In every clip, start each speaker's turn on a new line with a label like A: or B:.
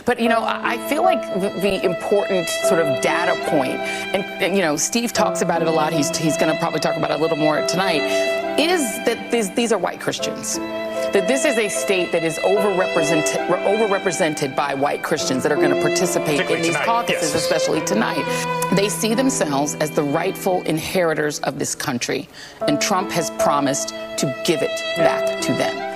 A: But, you know, I feel like the important sort of data point, and you know, Steve talks about it a lot, he's going to probably talk about it a little more tonight, is that these are white Christians. That this is a state that is overrepresented by white Christians that are going to participate in these caucuses, especially tonight. They see themselves as the rightful inheritors of this country, and Trump has promised to give it back to them.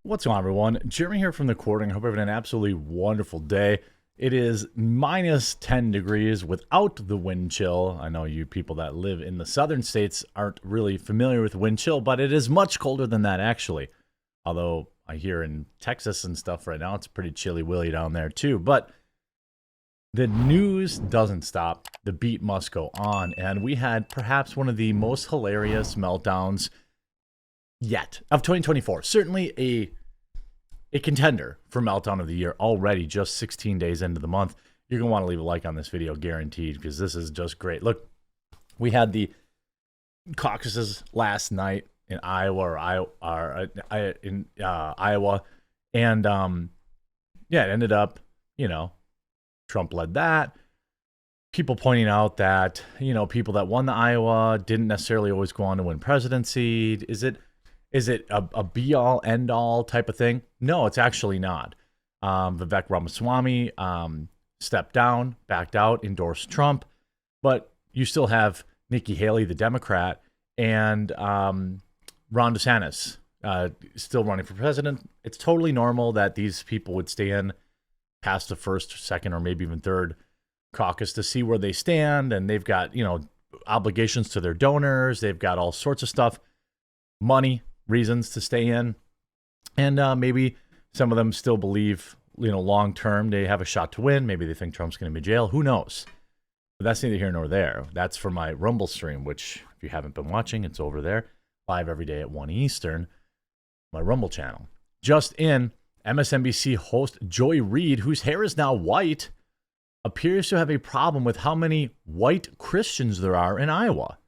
B: What's going on, everyone? Jeremy here from the Quartering. Hope you're having an absolutely wonderful day. It is minus 10 degrees without the wind chill. I know you people that live in the southern states aren't really familiar with wind chill, but it is much colder than that, actually. Although I hear in Texas and stuff right now, it's pretty chilly willy down there too. But the news doesn't stop. The beat must go on. And we had perhaps one of the most hilarious meltdowns yet of 2024. Certainly a contender for meltdown of the year already, just 16 days into the month. You're going to want to leave a like on this video, guaranteed, because this is just great. Look, we had the caucuses last night in Iowa, Iowa, and yeah, it ended up, you know, Trump led that. People pointing out that, you know, people that won the Iowa didn't necessarily always go on to win presidency. Is it a be-all, end-all type of thing? No, it's actually not. Vivek Ramaswamy stepped down, backed out, endorsed Trump, but you still have Nikki Haley, the Democrat, and Ron DeSantis still running for president. It's totally normal that these people would stand past the first, second, or maybe even third caucus to see where they stand, and they've got, you know, obligations to their donors. They've got all sorts of stuff, money, reasons to stay in, and maybe some of them still believe, you know, long term they have a shot to win. Maybe they think Trump's going to be in jail. Who knows? But that's neither here nor there. That's for my Rumble stream, which if you haven't been watching, it's over there, live every day at 1 Eastern, my Rumble channel. Just in, MSNBC host Joy Reid, whose hair is now white, appears to have a problem with how many white Christians there are in Iowa.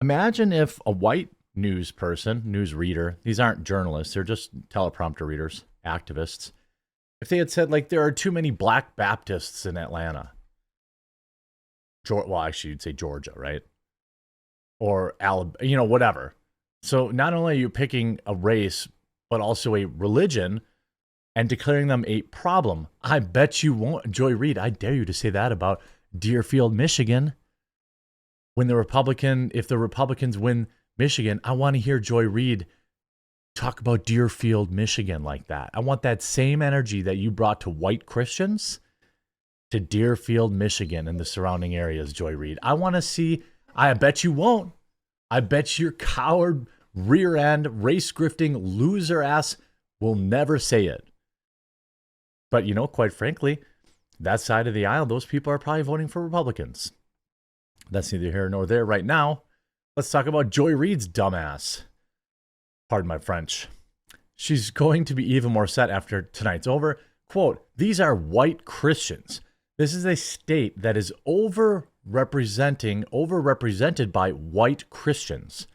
B: Imagine if a white news person, news reader, these aren't journalists, they're just teleprompter readers, activists, if they had said, like, there are too many black Baptists in Atlanta. Well, actually, you'd say Georgia, right? Or Alabama, you know, whatever. So not only are you picking a race, but also a religion and declaring them a problem. I bet you won't. Joy Reid, I dare you to say that about Deerfield, Michigan. If the Republicans win Michigan, I want to hear Joy Reid talk about Deerfield, Michigan like that. I want that same energy that you brought to white Christians to Deerfield, Michigan and the surrounding areas, Joy Reid. I want to see, I bet you won't. I bet your coward, rear end, race grifting, loser ass will never say it. But, you know, quite frankly, that side of the aisle, those people are probably voting for Republicans. That's neither here nor there right now. Let's talk about Joy Reid's dumbass. Pardon my French. She's going to be even more set after tonight's over. Quote, these are white Christians. This is a state that is overrepresented by white Christians.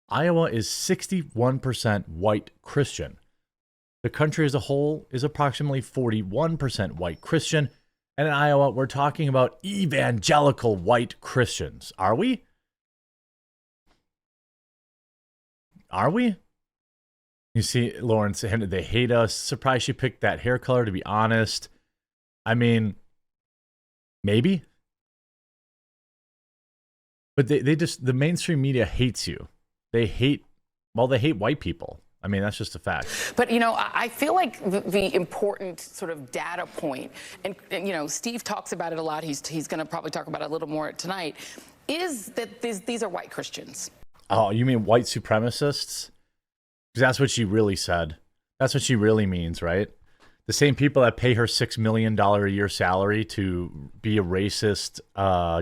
B: Iowa is 61% white Christian. The country as a whole is approximately 41% white Christian. And in Iowa, we're talking about evangelical white Christians. Are we? Are we? You see, Lawrence, they hate us. Surprised she picked that hair color, to be honest. I mean, maybe. But they just, the mainstream media hates you. They hate white people. I mean, that's just a fact.
A: But, you know, I feel like the important sort of data point, and you know, Steve talks about it a lot, he's going to probably talk about it a little more tonight, is that these are white Christians.
B: Oh, you mean white supremacists? Because that's what she really said. That's what she really means, right? The same people that pay her $6 million a year salary to be a racist,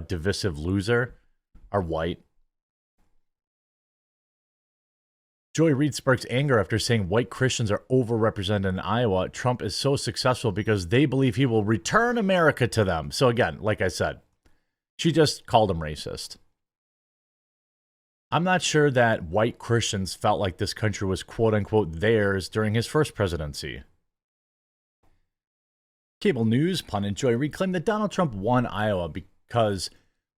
B: divisive loser are white. Joy Reid sparks anger after saying white Christians are overrepresented in Iowa. Trump is so successful because they believe he will return America to them. So again, like I said, she just called him racist. I'm not sure that white Christians felt like this country was quote unquote theirs during his first presidency. Cable news pundit Joy Reid claimed that Donald Trump won Iowa because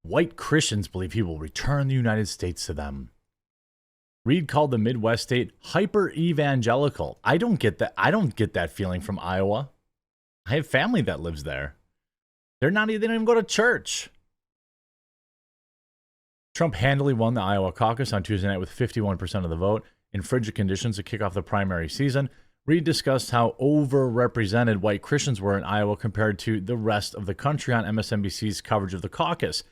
B: white Christians believe he will return the United States to them. Reid called the Midwest state hyper-evangelical. I don't get that. I don't get that feeling from Iowa. I have family that lives there. They don't even go to church. Trump handily won the Iowa caucus on Tuesday night with 51% of the vote in frigid conditions to kick off the primary season. Reid discussed how overrepresented white Christians were in Iowa compared to the rest of the country on MSNBC's coverage of the caucus.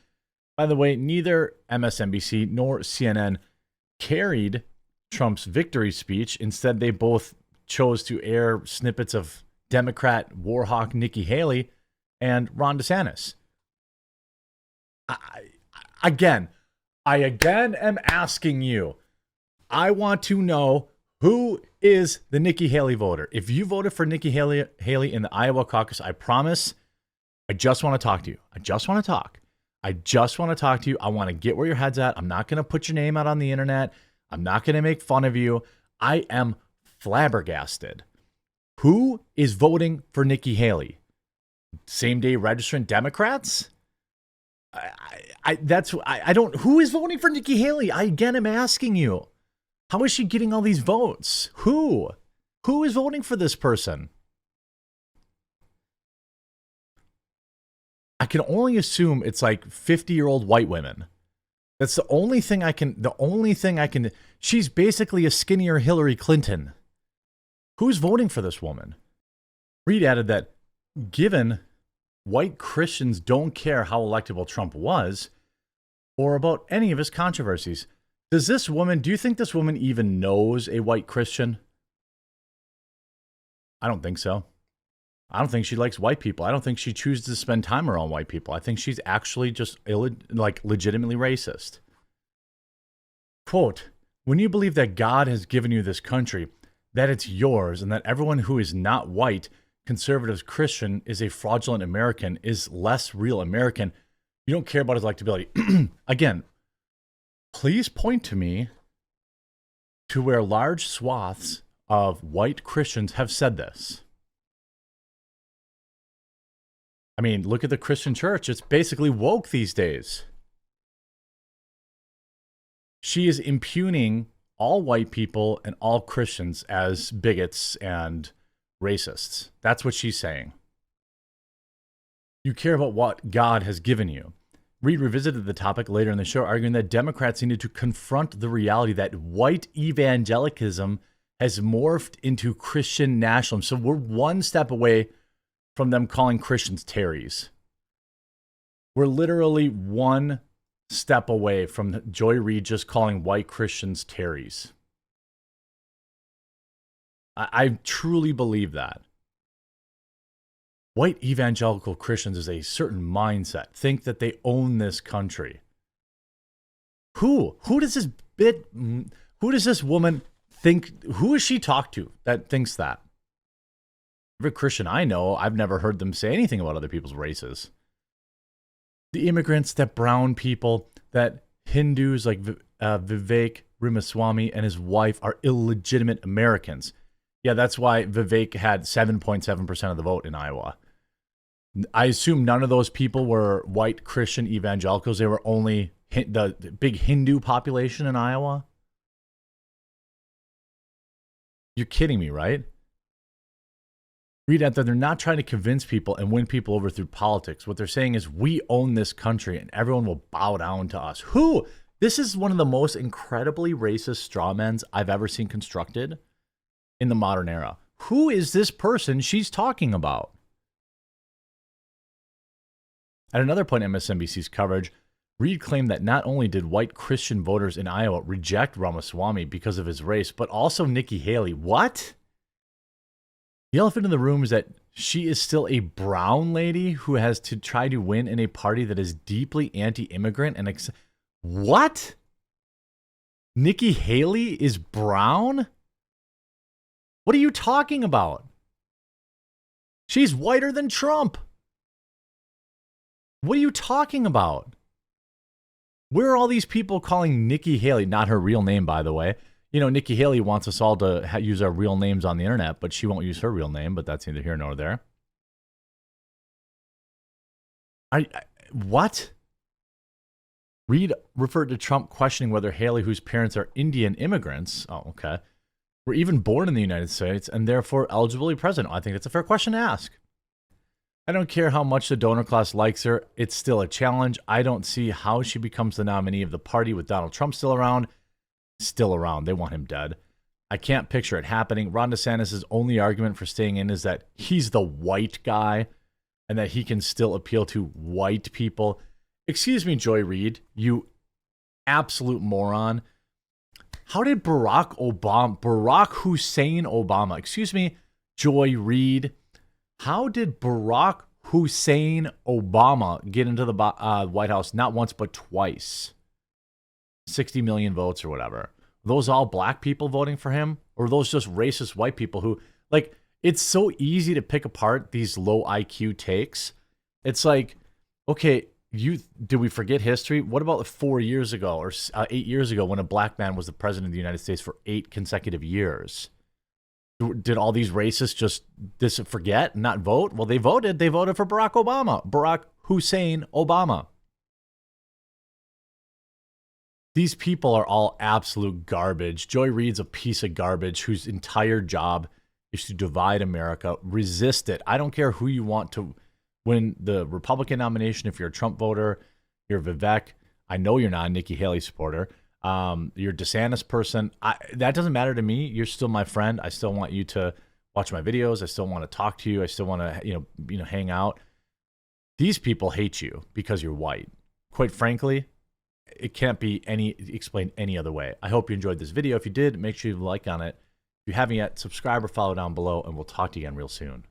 B: By the way, neither MSNBC nor CNN carried Trump's victory speech. Instead, they both chose to air snippets of Democrat war hawk Nikki Haley and Ron DeSantis. I again am asking you. I want to know, who is the Nikki Haley voter? If you voted for Nikki Haley in the Iowa caucus, I promise, I just want to talk to you. I just want to talk to you. I want to get where your head's at. I'm not going to put your name out on the internet. I'm not going to make fun of you. I am flabbergasted. Who is voting for Nikki Haley? Same day registrant Democrats? Who is voting for Nikki Haley? I again am asking you. How is she getting all these votes? Who is voting for this person? I can only assume it's like 50-year-old white women. That's the only thing I can, she's basically a skinnier Hillary Clinton. Who's voting for this woman? Reid added that given white Christians don't care how electable Trump was or about any of his controversies, do you think this woman even knows a white Christian? I don't think so. I don't think she likes white people. I don't think she chooses to spend time around white people. I think she's actually just legitimately racist. Quote, when you believe that God has given you this country, that it's yours, and that everyone who is not white, conservative Christian, is a fraudulent American, is less real American, you don't care about his electability. Again, please point to me to where large swaths of white Christians have said this. I mean, look at the Christian church. It's basically woke these days. She is impugning all white people and all Christians as bigots and racists. That's what she's saying. You care about what God has given you. Reid revisited the topic later in the show, arguing that Democrats needed to confront the reality that white evangelicalism has morphed into Christian nationalism. So we're one step away from them calling Christians Terrys. We're literally one step away from Joy Reid just calling white Christians Terrys. I truly believe that. White evangelical Christians is a certain mindset. Think that they own this country. Who does this woman think? Who does she talk to that thinks that? Every Christian I know, I've never heard them say anything about other people's races. The immigrants, that brown people, that Hindus like Vivek Ramaswamy and his wife are illegitimate Americans. Yeah, that's why Vivek had 7.7% of the vote in Iowa. I assume none of those people were white Christian evangelicals. They were only the big Hindu population in Iowa. You're kidding me, right? Reid added that they're not trying to convince people and win people over through politics. What they're saying is, we own this country and everyone will bow down to us. Who? This is one of the most incredibly racist strawmans I've ever seen constructed in the modern era. Who is this person she's talking about? At another point in MSNBC's coverage, Reid claimed that not only did white Christian voters in Iowa reject Ramaswamy because of his race, but also Nikki Haley. What? The elephant in the room is that she is still a brown lady who has to try to win in a party that is deeply anti-immigrant and what? Nikki Haley is brown? What are you talking about? She's whiter than Trump. What are you talking about? Where are all these people calling Nikki Haley, not her real name, by the way? You know, Nikki Haley wants us all to use our real names on the internet, but she won't use her real name, but that's neither here nor there. What? Reid referred to Trump questioning whether Haley, whose parents are Indian immigrants, were even born in the United States and therefore eligible to be president. I think that's a fair question to ask. I don't care how much the donor class likes her. It's still a challenge. I don't see how she becomes the nominee of the party with Donald Trump still around. Still around. They want him dead. I can't picture it happening. Ron DeSantis' only argument for staying in is that he's the white guy and that he can still appeal to white people. Excuse me, Joy Reid, you absolute moron. How did Barack Hussein Obama, excuse me, Joy Reid, how did Barack Hussein Obama get into the White House not once but twice? 60 million votes or whatever. Are those all black people voting for him? Or are those just racist white people who, like, it's so easy to pick apart these low IQ takes. It's like, okay, did we forget history? What about 4 years ago or 8 years ago when a black man was the president of the United States for 8 consecutive years? Did all these racists just forget, not vote? Well, they voted. They voted for Barack Obama. Barack Hussein Obama. These people are all absolute garbage. Joy Reid's a piece of garbage whose entire job is to divide America. Resist it. I don't care who you want to win the Republican nomination. If you're a Trump voter, you're Vivek. I know you're not a Nikki Haley supporter. You're a DeSantis person. That doesn't matter to me. You're still my friend. I still want you to watch my videos. I still want to talk to you. I still want to, hang out. These people hate you because you're white. Quite frankly, it can't be explained any other way. I hope you enjoyed this video. If you did, make sure you like on it. If you haven't yet, subscribe or follow down below, and we'll talk to you again real soon.